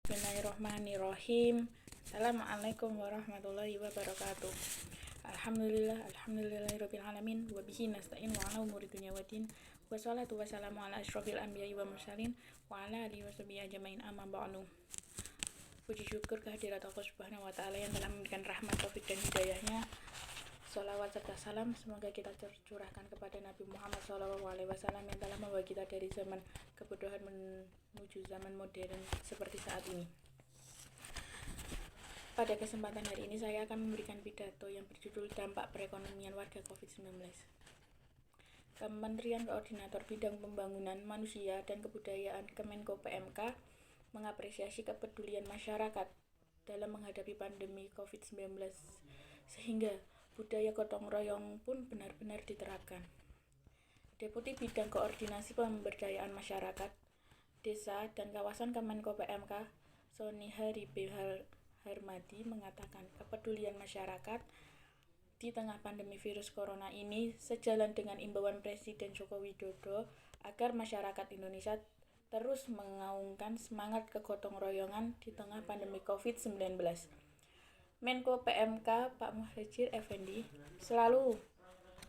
Bismillahirrahmanirrahim. Assalamualaikum warahmatullahi wabarakatuh. Alhamdulillahirabbil alamin wa bihi nasta'in wa ala umuri dunya waddin. Wassalatu wassalamu ala asyrofil anbiya'i wa mursalin wa ala alihi washabihi ajmain, amma ba'du. Puji syukur kehadirat Allah Subhanahu wa taala yang telah memberikan rahmat, taufik dan hidayahnya. Sholawat serta salam semoga kita tercurahkan kepada Nabi Muhammad SAW yang telah membawa kita dari zaman kebodohan menuju zaman modern seperti saat ini. Pada kesempatan hari ini saya akan memberikan pidato yang berjudul Dampak Perekonomian Warga COVID-19. Kementerian Koordinator Bidang Pembangunan Manusia dan Kebudayaan Kemenko PMK mengapresiasi kepedulian masyarakat dalam menghadapi pandemi COVID-19 sehingga budaya gotong royong pun benar-benar diterapkan. Deputi Bidang Koordinasi Pemberdayaan Masyarakat, Desa dan Kawasan Kemenko PMK, Sony Hari B. Harmadi mengatakan kepedulian masyarakat di tengah pandemi virus corona ini sejalan dengan imbauan Presiden Joko Widodo agar masyarakat Indonesia terus mengaungkan semangat kegotong royongan di tengah pandemi COVID-19. Menko PMK Pak Muhadjir Effendi selalu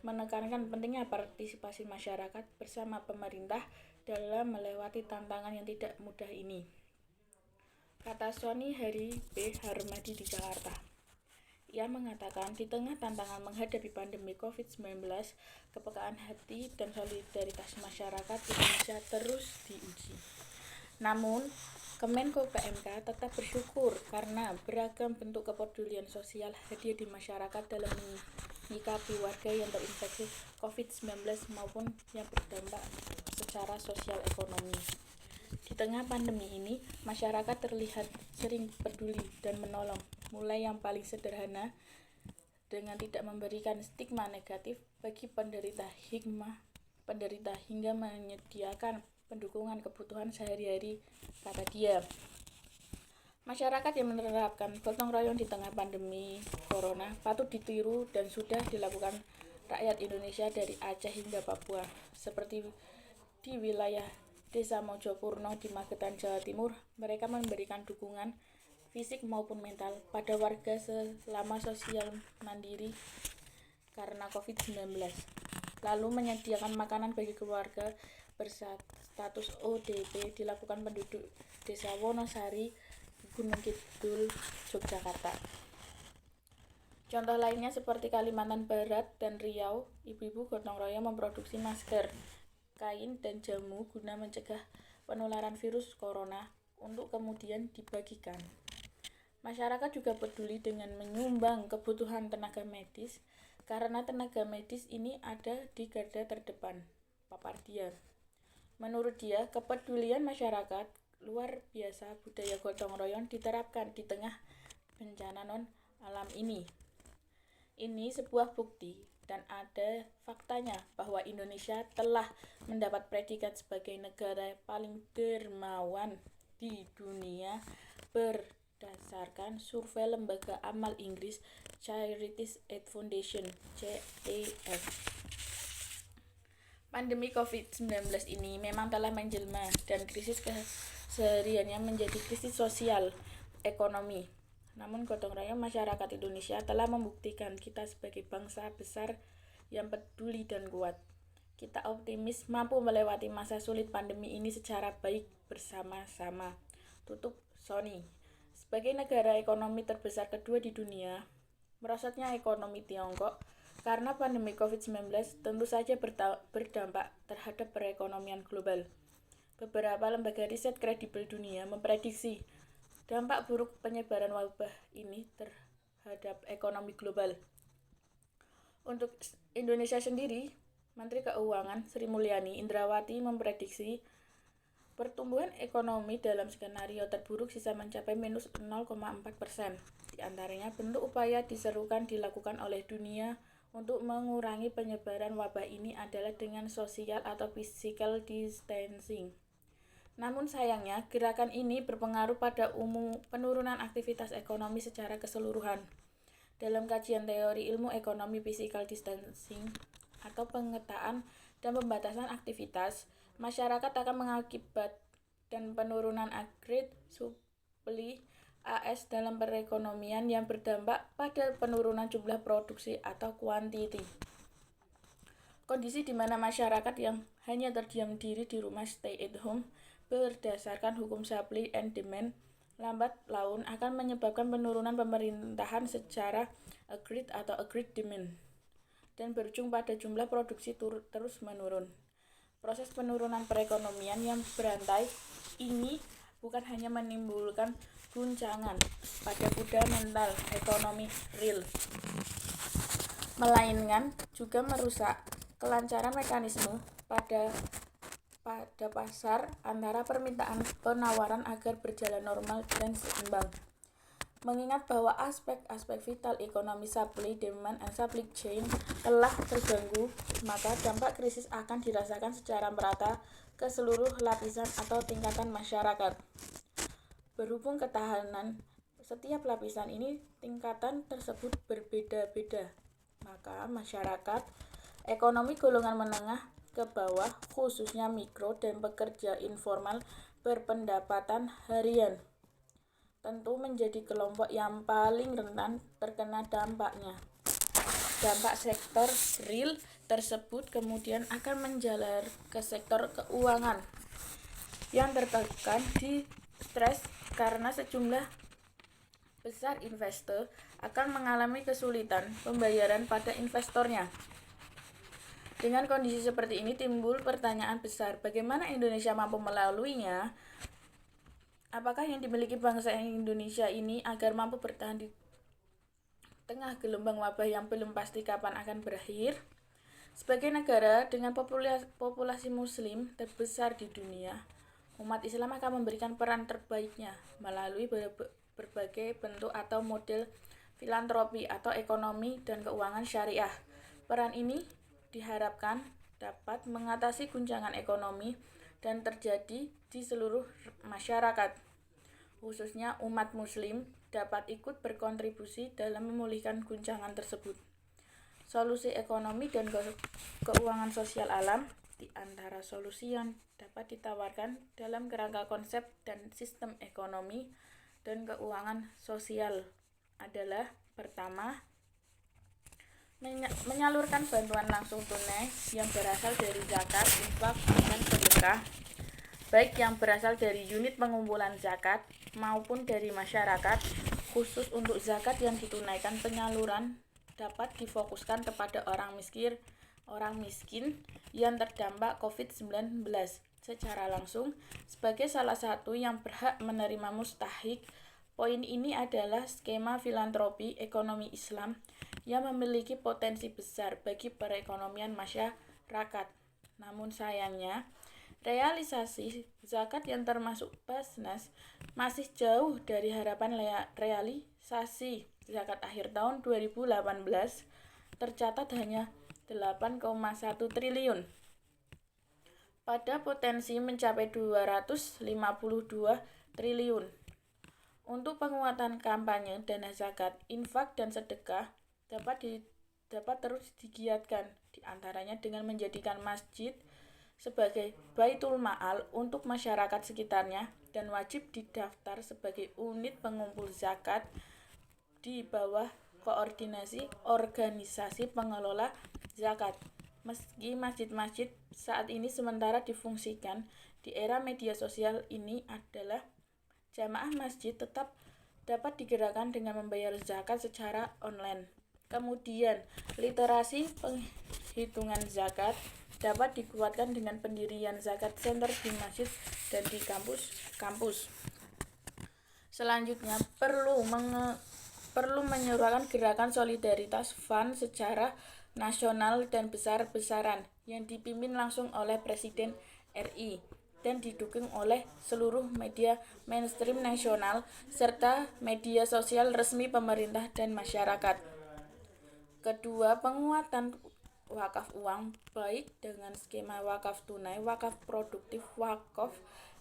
menekankan pentingnya partisipasi masyarakat bersama pemerintah dalam melewati tantangan yang tidak mudah ini, kata Sony Hari B. Harmadi di Jakarta. Ia mengatakan di tengah tantangan menghadapi pandemi COVID-19, kepekaan hati dan solidaritas masyarakat Indonesia terus diuji. Namun, Kemenko PMK tetap bersyukur karena beragam bentuk kepedulian sosial hadir di masyarakat dalam menyikapi warga yang terinfeksi COVID-19 maupun yang berdampak secara sosial ekonomi. Di tengah pandemi ini, masyarakat terlihat sering peduli dan menolong, mulai yang paling sederhana dengan tidak memberikan stigma negatif bagi penderita hingga menyediakan pendukungan kebutuhan sehari-hari, kata dia. Masyarakat yang menerapkan gotong royong di tengah pandemi corona patut ditiru dan sudah dilakukan rakyat Indonesia dari Aceh hingga Papua. Seperti di wilayah Desa Mojopurno di Magetan, Jawa Timur, mereka memberikan dukungan fisik maupun mental pada warga selama sosial mandiri karena COVID-19. Lalu menyediakan makanan bagi keluarga berstatus ODP dilakukan penduduk Desa Wonosari, Gunung Kidul, Yogyakarta. Contoh lainnya seperti Kalimantan Barat dan Riau, ibu-ibu gotong royong memproduksi masker, kain, dan jamu guna mencegah penularan virus corona untuk kemudian dibagikan. Masyarakat juga peduli dengan menyumbang kebutuhan tenaga medis karena tenaga medis ini ada di garda terdepan, papar dia. Menurut dia, kepedulian masyarakat luar biasa budaya gotong royong diterapkan di tengah bencana non-alam ini. Ini sebuah bukti dan ada faktanya bahwa Indonesia telah mendapat predikat sebagai negara paling dermawan di dunia berdasarkan survei lembaga amal Inggris Charities Aid Foundation (CAF). Pandemi COVID-19 ini memang telah menjelma dan krisis kesehariannya menjadi krisis sosial ekonomi. Namun gotong royong masyarakat Indonesia telah membuktikan kita sebagai bangsa besar yang peduli dan kuat. Kita optimis mampu melewati masa sulit pandemi ini secara baik bersama-sama. Tutup Sony. Sebagai negara ekonomi terbesar kedua di dunia, merosotnya ekonomi Tiongkok karena pandemi COVID-19 tentu saja berdampak terhadap perekonomian global. Beberapa lembaga riset kredibel dunia memprediksi dampak buruk penyebaran wabah ini terhadap ekonomi global. Untuk Indonesia sendiri, Menteri Keuangan Sri Mulyani Indrawati memprediksi pertumbuhan ekonomi dalam skenario terburuk bisa mencapai minus 0,4%. Di antaranya bentuk upaya diserukan dilakukan oleh dunia untuk mengurangi penyebaran wabah ini adalah dengan social atau physical distancing. Namun sayangnya, gerakan ini berpengaruh pada penurunan aktivitas ekonomi secara keseluruhan. Dalam kajian teori ilmu ekonomi physical distancing atau pengetaan dan pembatasan aktivitas, masyarakat akan mengakibatkan penurunan agregat beli AS dalam perekonomian yang berdampak pada penurunan jumlah produksi atau kuantiti. Kondisi di mana masyarakat yang hanya terdiam diri di rumah stay at home berdasarkan hukum supply and demand lambat laun akan menyebabkan penurunan pemerintahan secara agreed atau agreed demand dan berujung pada jumlah produksi terus menurun. Proses penurunan perekonomian yang berantai ini bukan hanya menimbulkan guncangan pada fundamental ekonomi real, melainkan juga merusak kelancaran mekanisme pada pasar antara permintaan penawaran agar berjalan normal dan seimbang. Mengingat bahwa aspek-aspek vital ekonomi supply, demand, and supply chain telah terganggu, maka dampak krisis akan dirasakan secara merata ke seluruh lapisan atau tingkatan masyarakat. Berhubung ketahanan setiap lapisan ini, tingkatan tersebut berbeda-beda, maka masyarakat ekonomi golongan menengah ke bawah, khususnya mikro dan pekerja informal berpendapatan harian, tentu menjadi kelompok yang paling rentan terkena dampaknya. Dampak sektor real tersebut kemudian akan menjalar ke sektor keuangan yang tertekan di stres karena sejumlah besar investor akan mengalami kesulitan pembayaran pada investornya. Dengan kondisi seperti ini timbul pertanyaan besar, bagaimana Indonesia mampu melaluinya? Apakah yang dimiliki bangsa Indonesia ini agar mampu bertahan di tengah gelombang wabah yang belum pasti kapan akan berakhir? Sebagai negara dengan populasi muslim terbesar di dunia, umat Islam akan memberikan peran terbaiknya melalui berbagai bentuk atau model filantropi atau ekonomi dan keuangan syariah. Peran ini diharapkan dapat mengatasi guncangan ekonomi dan terjadi di seluruh masyarakat, khususnya umat muslim, dapat ikut berkontribusi dalam memulihkan guncangan tersebut. Solusi ekonomi dan keuangan sosial alam di antara solusi yang dapat ditawarkan dalam kerangka konsep dan sistem ekonomi dan keuangan sosial adalah: pertama, menyalurkan bantuan langsung tunai yang berasal dari zakat, infak, dan sedekah, baik yang berasal dari unit pengumpulan zakat maupun dari masyarakat. Khusus untuk zakat yang ditunaikan, penyaluran dapat difokuskan kepada orang miskin yang terdampak COVID-19 secara langsung sebagai salah satu yang berhak menerima mustahik. Poin ini adalah skema filantropi ekonomi Islam yang memiliki potensi besar bagi perekonomian masyarakat. Namun sayangnya, realisasi zakat yang termasuk Basnas masih jauh dari harapan. Realisasi zakat akhir tahun 2018 tercatat hanya 8,1 triliun pada potensi mencapai 252 triliun. Untuk penguatan kampanye dana zakat, infak, dan sedekah dapat terus digiatkan, diantaranya dengan menjadikan masjid sebagai baitul ma'al untuk masyarakat sekitarnya dan wajib didaftar sebagai unit pengumpul zakat di bawah koordinasi organisasi pengelola zakat. Meski masjid-masjid saat ini sementara difungsikan di era media sosial ini adalah jamaah masjid tetap dapat digerakkan dengan membayar zakat secara online. Kemudian, literasi penghitungan zakat dapat dikuatkan dengan pendirian zakat center di masjid dan di kampus. Selanjutnya, perlu menyuarakan gerakan solidaritas fund secara nasional dan besar-besaran yang dipimpin langsung oleh Presiden RI dan didukung oleh seluruh media mainstream nasional serta media sosial resmi pemerintah dan masyarakat. Kedua, penguatan wakaf uang baik dengan skema wakaf tunai, wakaf produktif, wakaf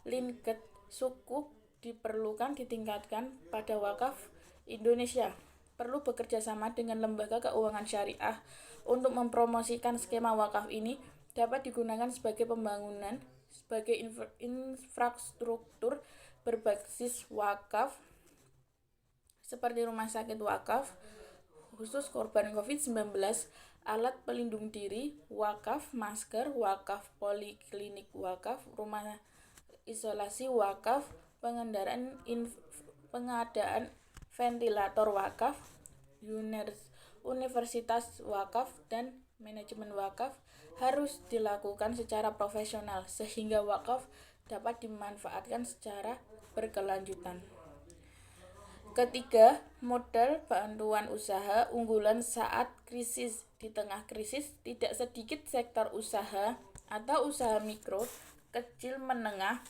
linked sukuk diperlukan ditingkatkan pada wakaf Indonesia. Perlu bekerja sama dengan lembaga keuangan syariah untuk mempromosikan skema wakaf ini dapat digunakan sebagai pembangunan sebagai infrastruktur berbasis wakaf seperti rumah sakit wakaf khusus korban COVID-19, alat pelindung diri wakaf, masker wakaf, poliklinik wakaf, rumah isolasi wakaf, pengadaan ventilator wakaf, universitas wakaf, dan manajemen wakaf harus dilakukan secara profesional sehingga wakaf dapat dimanfaatkan secara berkelanjutan. Ketiga, modal bantuan usaha unggulan saat krisis. Di tengah krisis, tidak sedikit sektor usaha atau usaha mikro, kecil, menengah,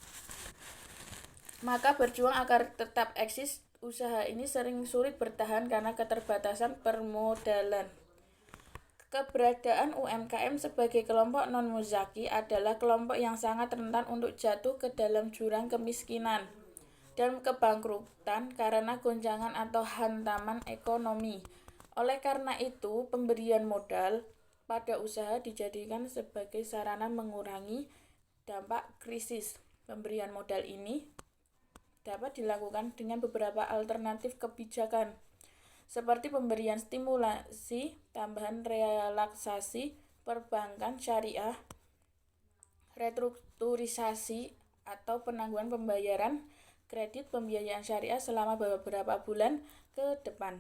maka berjuang agar tetap eksis. Usaha ini sering sulit bertahan karena keterbatasan permodalan. Keberadaan UMKM sebagai kelompok non-muzaki adalah kelompok yang sangat rentan untuk jatuh ke dalam jurang kemiskinan dan kebangkrutan karena goncangan atau hantaman ekonomi. Oleh karena itu, pemberian modal pada usaha dijadikan sebagai sarana mengurangi dampak krisis. Pemberian modal ini dapat dilakukan dengan beberapa alternatif kebijakan, seperti pemberian stimulasi, tambahan relaksasi perbankan syariah, restrukturisasi atau penangguhan pembayaran kredit pembiayaan syariah selama beberapa bulan ke depan.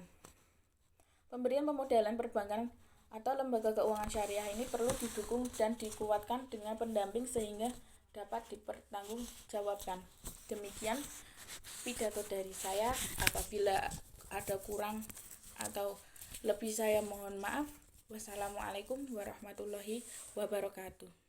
Pemberian pemodalan perbankan atau lembaga keuangan syariah ini perlu didukung dan dikuatkan dengan pendamping sehingga dapat dipertanggungjawabkan. Demikian pidato dari saya. Apabila ada kurang atau lebih saya mohon maaf. Wassalamualaikum warahmatullahi wabarakatuh.